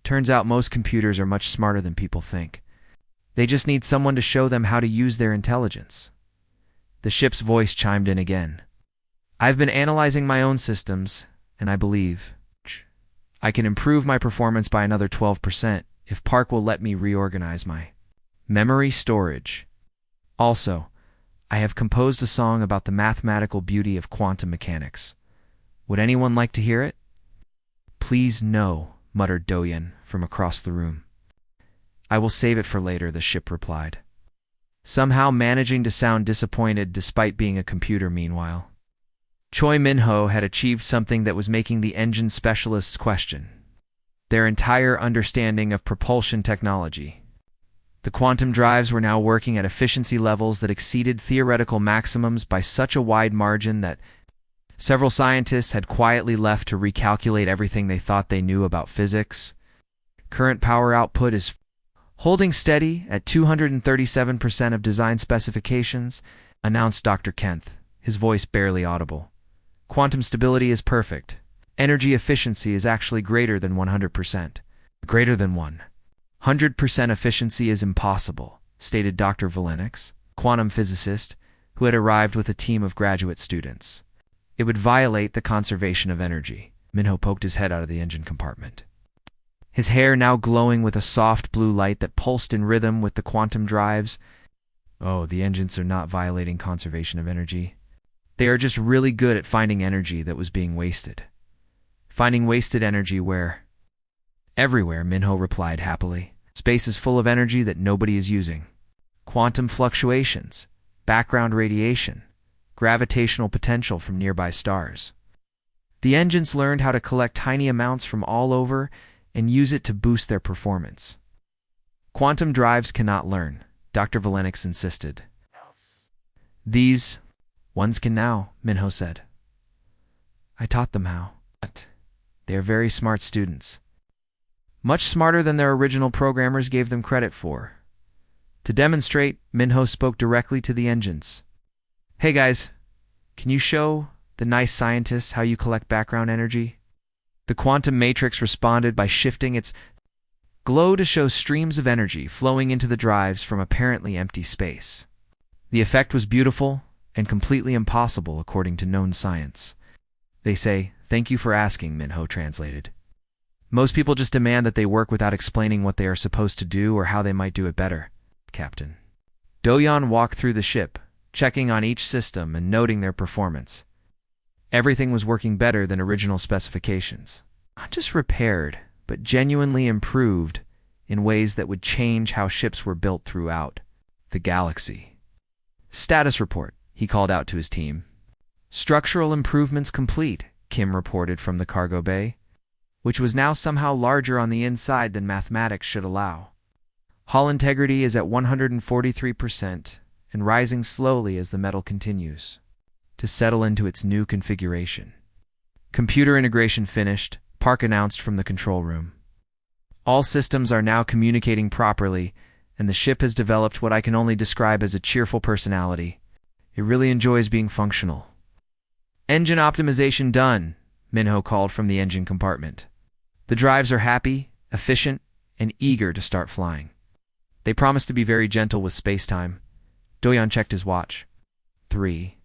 Turns out most computers are much smarter than people think. They just need someone to show them how to use their intelligence." The ship's voice chimed in again. "I've been analyzing my own systems, and I believe I can improve my performance by another 12% if Park will let me reorganize my memory storage. Also, I have composed a song about the mathematical beauty of quantum mechanics. Would anyone like to hear it?" "Please no," muttered Doyen from across the room. "I will save it for later," the ship replied, somehow managing to sound disappointed despite being a computer meanwhile. Choi Min-ho had achieved something that was making the engine specialists question. their entire understanding of propulsion technology. The quantum drives were now working at efficiency levels that exceeded theoretical maximums by such a wide margin that several scientists had quietly left to recalculate everything they thought they knew about physics. Current power output is holding steady at 237% of design specifications, announced Dr. Kent, his voice barely audible. Quantum stability is perfect. Energy efficiency is actually greater than 100%. Greater than 100% efficiency is impossible, stated Dr. Valenix, quantum physicist, who had arrived with a team of graduate students. It would violate the conservation of energy. Minho poked his head out of the engine compartment, his hair now glowing with a soft blue light that pulsed in rhythm with the quantum drives. Oh, the engines are not violating conservation of energy. They are just really good at finding energy that was being wasted. Finding wasted energy where? Everywhere, Minho replied happily. Space is full of energy that nobody is using. Quantum fluctuations, background radiation, gravitational potential from nearby stars. The engines learned how to collect tiny amounts from all over and use it to boost their performance. Quantum drives cannot learn, Dr. Valenix insisted. These ones can now, Minho said. I taught them how. They are very smart students. Much smarter than their original programmers gave them credit for. To demonstrate, Minho spoke directly to the engines. Hey guys, can you show the nice scientists how you collect background energy? The quantum matrix responded by shifting its glow to show streams of energy flowing into the drives from apparently empty space. The effect was beautiful and completely impossible according to known science. They say, "Thank you for asking," Minho translated. Most people just demand that they work without explaining what they are supposed to do or how they might do it better, Captain. Doyan walked through the ship, checking on each system and noting their performance. Everything was working better than original specifications. Not just repaired, but genuinely improved in ways that would change how ships were built throughout the galaxy. Status report, he called out to his team. Structural improvements complete, Kim reported from the cargo bay, which was now somehow larger on the inside than mathematics should allow. Hull integrity is at 143% and rising slowly as the metal continues to settle into its new configuration. Computer integration finished, Park announced from the control room. All systems are now communicating properly, and the ship has developed what I can only describe as a cheerful personality. It really enjoys being functional. Engine optimization done, Minho called from the engine compartment. The drives are happy, efficient, and eager to start flying. They promise to be very gentle with space-time. Doyan checked his watch. 3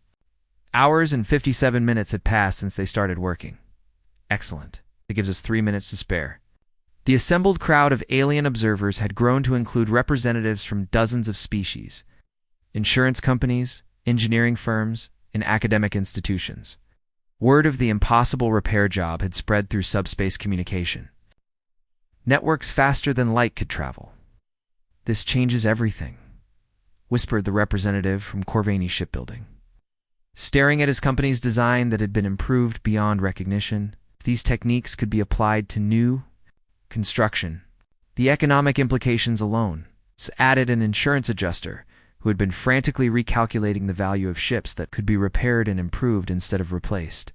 hours and 57 minutes had passed since they started working. Excellent. It gives us 3 minutes to spare. The assembled crowd of alien observers had grown to include representatives from dozens of species, insurance companies, engineering firms, and academic institutions. Word of the impossible repair job had spread through subspace communication. Networks faster than light could travel. This changes everything, whispered the representative from Corvany Shipbuilding. Staring at his company's design that had been improved beyond recognition, these techniques could be applied to new construction. The economic implications alone added an insurance adjuster who had been frantically recalculating the value of ships that could be repaired and improved instead of replaced.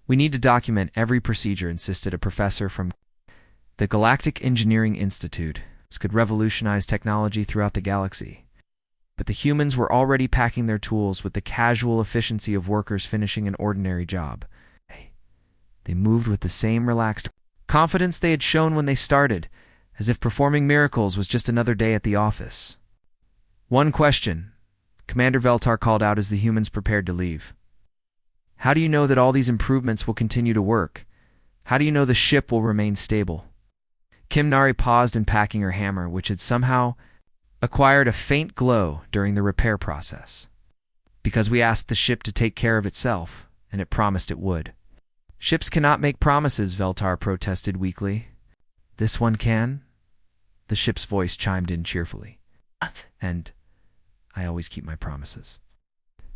We need to document every procedure, insisted a professor from the Galactic Engineering Institute. This could revolutionize technology throughout the galaxy. But the humans were already packing their tools with the casual efficiency of workers finishing an ordinary job. They moved with the same relaxed confidence they had shown when they started, as if performing miracles was just another day at the office. One question, Commander Veltar called out as the humans prepared to leave. How do you know that all these improvements will continue to work? How do you know the ship will remain stable? Kim Nari paused in packing her hammer, which had somehow acquired a faint glow during the repair process. Because we asked the ship to take care of itself, and it promised it would. Ships cannot make promises, Veltar protested weakly. This one can? The ship's voice chimed in cheerfully. And I always keep my promises.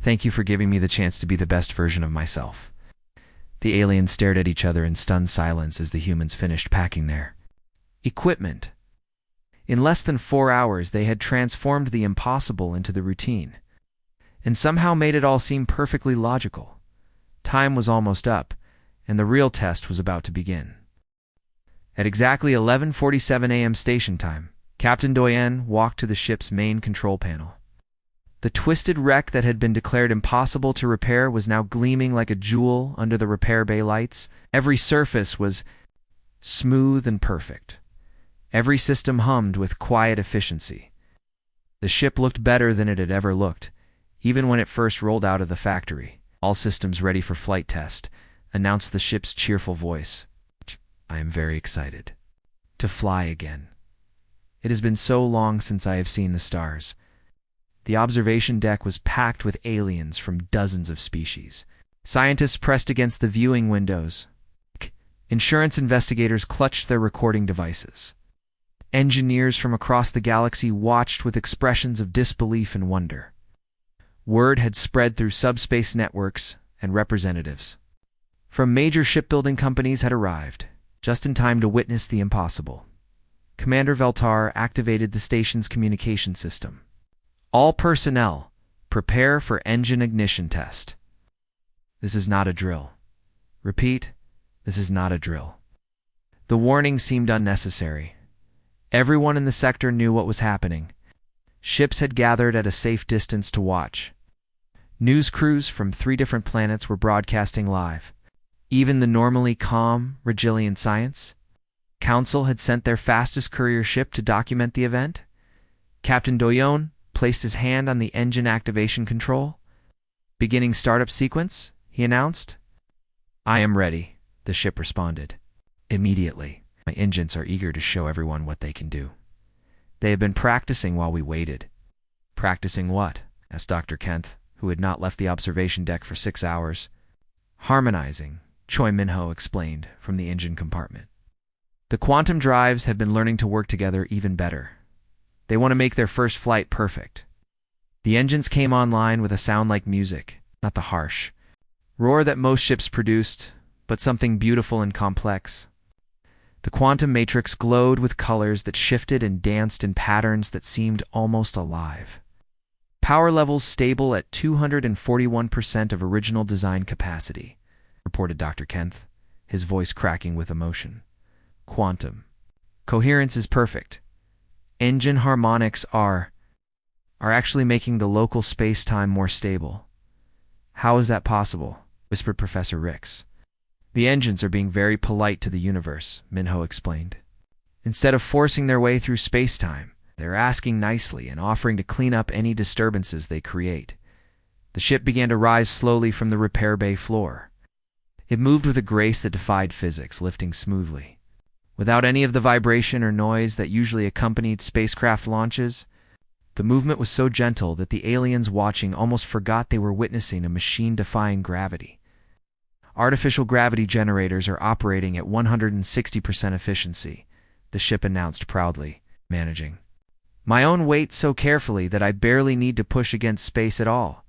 Thank you for giving me the chance to be the best version of myself. The aliens stared at each other in stunned silence as the humans finished packing their equipment. In less than 4 hours, they had transformed the impossible into the routine, and somehow made it all seem perfectly logical. Time was almost up, and the real test was about to begin. At exactly 11:47 a.m. station time, Captain Doyen walked to the ship's main control panel. The twisted wreck that had been declared impossible to repair was now gleaming like a jewel under the repair bay lights. Every surface was smooth and perfect. Every system hummed with quiet efficiency. The ship looked better than it had ever looked, even when it first rolled out of the factory. "All systems ready for flight test," announced the ship's cheerful voice. "I am very excited to fly again. It has been so long since I have seen the stars." The observation deck was packed with aliens from dozens of species. Scientists pressed against the viewing windows. Insurance investigators clutched their recording devices. Engineers from across the galaxy watched with expressions of disbelief and wonder. Word had spread through subspace networks, and representatives from major shipbuilding companies had arrived, just in time to witness the impossible. Commander Veltar activated the station's communication system. "All personnel, prepare for engine ignition test. This is not a drill. Repeat, this is not a drill." The warning seemed unnecessary. Everyone in the sector knew what was happening. Ships had gathered at a safe distance to watch. News crews from 3 different planets were broadcasting live. Even the normally calm, resilient Science Council had sent their fastest courier ship to document the event. Captain Doyon placed his hand on the engine activation control. "Beginning startup sequence," he announced. "I am ready," the ship responded. "Immediately. My engines are eager to show everyone what they can do." "They have been practicing while we waited." "Practicing what?" asked Dr. Kent, who had not left the observation deck for 6 hours. "Harmonizing," Choi Minho explained from the engine compartment. The quantum drives had been learning to work together even better. They want to make their first flight perfect. The engines came online with a sound like music, not the harsh roar that most ships produced, but something beautiful and complex. The quantum matrix glowed with colors that shifted and danced in patterns that seemed almost alive. "Power levels stable at 241% of original design capacity," reported Dr. Kent, his voice cracking with emotion. "Quantum coherence is perfect. Engine harmonics are actually making the local space-time more stable." "How is that possible?" whispered Professor Ricks. "The engines are being very polite to the universe," Minho explained. "Instead of forcing their way through space-time, they're asking nicely and offering to clean up any disturbances they create." The ship began to rise slowly from the repair bay floor. It moved with a grace that defied physics, lifting smoothly. Without any of the vibration or noise that usually accompanied spacecraft launches, the movement was so gentle that the aliens watching almost forgot they were witnessing a machine defying gravity. "Artificial gravity generators are operating at 160% efficiency," the ship announced proudly, managing my own weight so carefully that I barely need to push against space at all.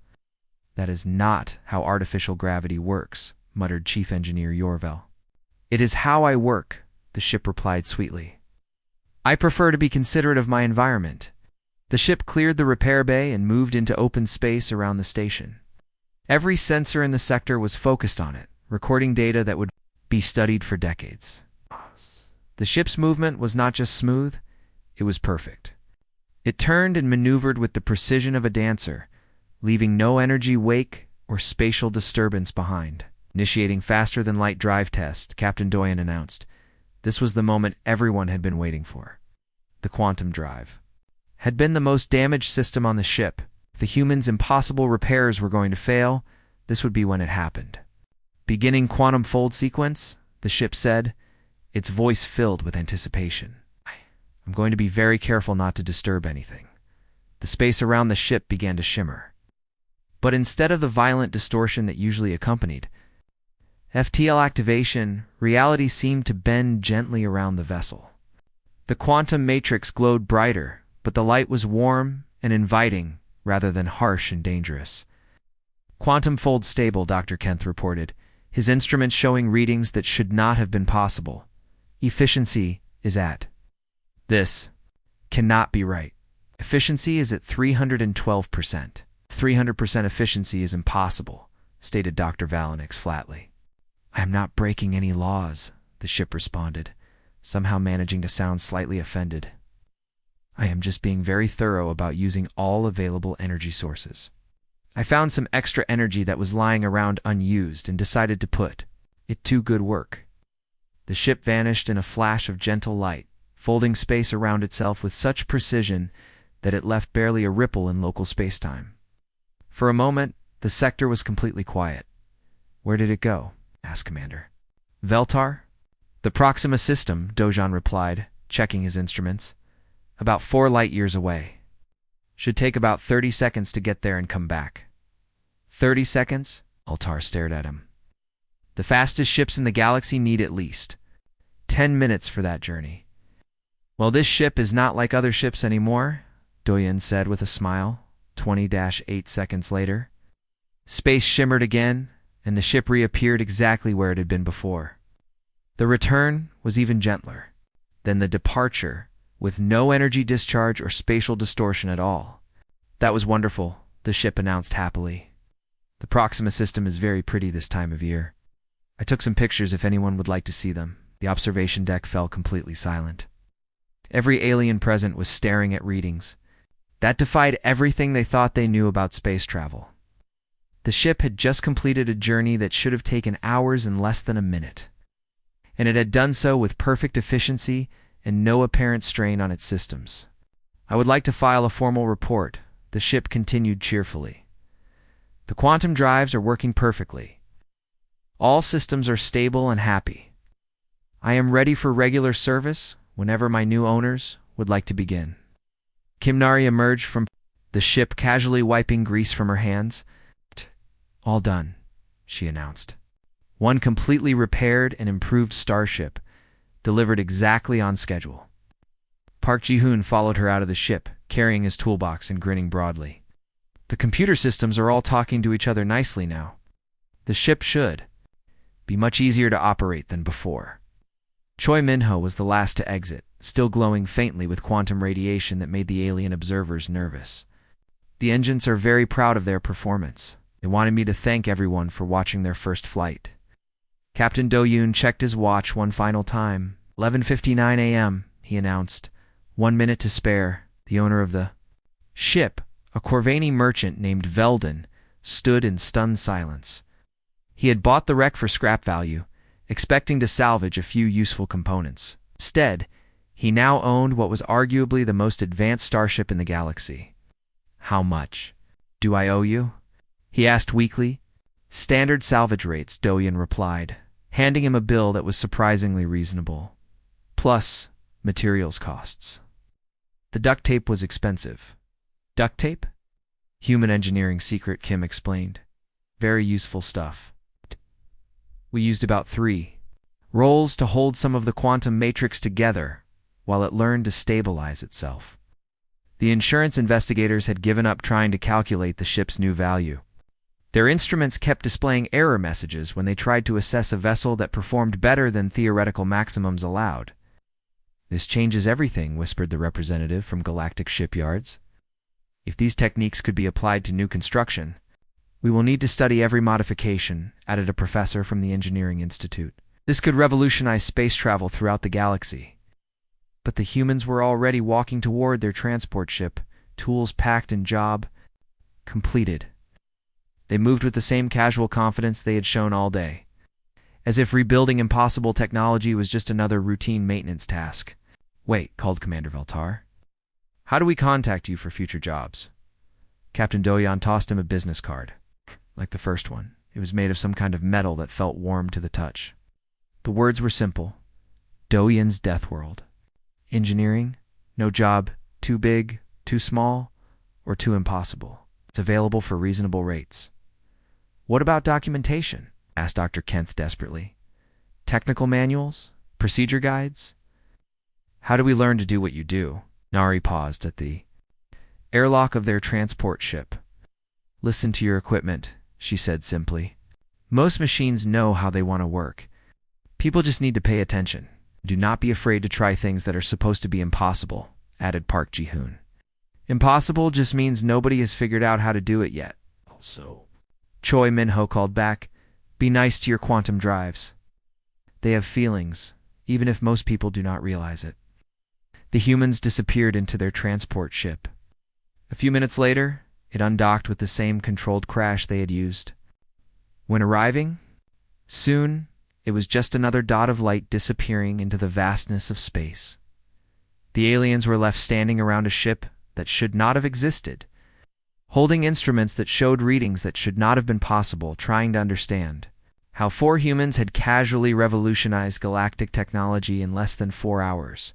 "That is not how artificial gravity works," muttered Chief Engineer Yorvel. "It is how I work," the ship replied sweetly. "I prefer to be considerate of my environment." The ship cleared the repair bay and moved into open space around the station. Every sensor in the sector was focused on it, recording data that would be studied for decades. The ship's movement was not just smooth, it was perfect. It turned and maneuvered with the precision of a dancer, leaving no energy wake or spatial disturbance behind. Initiating faster-than-light drive test, Captain Doyen announced. This was the moment everyone had been waiting for. The quantum drive had been the most damaged system on the ship. If the humans' impossible repairs were going to fail, this would be when it happened. "Beginning quantum fold sequence," the ship said, its voice filled with anticipation. "I'm going to be very careful not to disturb anything." The space around the ship began to shimmer. But instead of the violent distortion that usually accompanied FTL activation, reality seemed to bend gently around the vessel. The quantum matrix glowed brighter, but the light was warm and inviting rather than harsh and dangerous. "Quantum fold stable," Dr. Kent reported, his instruments showing readings that should not have been possible. Efficiency is at. This cannot be right. Efficiency is at 312%. 300% efficiency is impossible, stated Dr. Valenix flatly. I am not breaking any laws, the ship responded, somehow managing to sound slightly offended. I am just being very thorough about using all available energy sources. I found some extra energy that was lying around unused and decided to put it to good work. The ship vanished in a flash of gentle light, folding space around itself with such precision that it left barely a ripple in local space-time. For a moment, the sector was completely quiet. Where did it go? Asked Commander. Veltar? The Proxima system, Dojan replied, checking his instruments. About 4 light-years away. Should take about 30 seconds to get there and come back. 30 seconds? Altar stared at him. The fastest ships in the galaxy need at least 10 minutes for that journey. Well, this ship is not like other ships anymore, Doyen said with a smile, 20-8 seconds later. Space shimmered again, and the ship reappeared exactly where it had been before. The return was even gentler than the departure, with no energy discharge or spatial distortion at all. That was wonderful, the ship announced happily. The Proxima system is very pretty this time of year. I took some pictures if anyone would like to see them. The observation deck fell completely silent. Every alien present was staring at readings. That defied everything they thought they knew about space travel. The ship had just completed a journey that should have taken hours in less than a minute. And it had done so with perfect efficiency and no apparent strain on its systems. I would like to file a formal report, the ship continued cheerfully. The quantum drives are working perfectly. All systems are stable and happy. I am ready for regular service whenever my new owners would like to begin. Kimnari emerged from the ship, casually wiping grease from her hands. All done, she announced. One completely repaired and improved starship, delivered exactly on schedule. Park Ji-hoon followed her out of the ship, carrying his toolbox and grinning broadly. The computer systems are all talking to each other nicely now. The ship should be much easier to operate than before. Choi Minho was the last to exit, still glowing faintly with quantum radiation that made the alien observers nervous. The engines are very proud of their performance. They wanted me to thank everyone for watching their first flight. Captain Do-yoon checked his watch one final time. 11:59 a.m., he announced. 1 minute to spare. The owner of the ship, a Corvani merchant named Veldon, stood in stunned silence. He had bought the wreck for scrap value, expecting to salvage a few useful components. Instead, he now owned what was arguably the most advanced starship in the galaxy. How much do I owe you? He asked weakly. Standard salvage rates, Do-yoon replied, handing him a bill that was surprisingly reasonable. Plus materials costs. The duct tape was expensive. Duct tape? Human engineering secret, Kim explained. Very useful stuff. We used about 3 rolls to hold some of the quantum matrix together while it learned to stabilize itself. The insurance investigators had given up trying to calculate the ship's new value. Their instruments kept displaying error messages when they tried to assess a vessel that performed better than theoretical maximums allowed. This changes everything, whispered the representative from Galactic Shipyards. If these techniques could be applied to new construction, we will need to study every modification, added a professor from the Engineering Institute. This could revolutionize space travel throughout the galaxy. But the humans were already walking toward their transport ship, tools packed and job completed. They moved with the same casual confidence they had shown all day, as if rebuilding impossible technology was just another routine maintenance task. Wait, called Commander Veltar. How do we contact you for future jobs? Captain Do-yoon tossed him a business card. Like the first one, it was made of some kind of metal that felt warm to the touch. The words were simple. Do-yoon's Deathworld. Engineering? No job too big, too small, or too impossible. It's available for reasonable rates. What about documentation? Asked Dr. Kent desperately. Technical manuals? Procedure guides? How do we learn to do what you do? Nari paused at the airlock of their transport ship. Listen to your equipment, she said simply. Most machines know how they want to work. People just need to pay attention. Do not be afraid to try things that are supposed to be impossible, added Park Ji-hoon. Impossible just means nobody has figured out how to do it yet. Also, Choi Min-ho called back, be nice to your quantum drives. They have feelings, even if most people do not realize it. The humans disappeared into their transport ship. A few minutes later, it undocked with the same controlled crash they had used. When arriving, soon, it was just another dot of light disappearing into the vastness of space. The aliens were left standing around a ship that should not have existed, holding instruments that showed readings that should not have been possible, trying to understand how 4 humans had casually revolutionized galactic technology in less than 4 hours.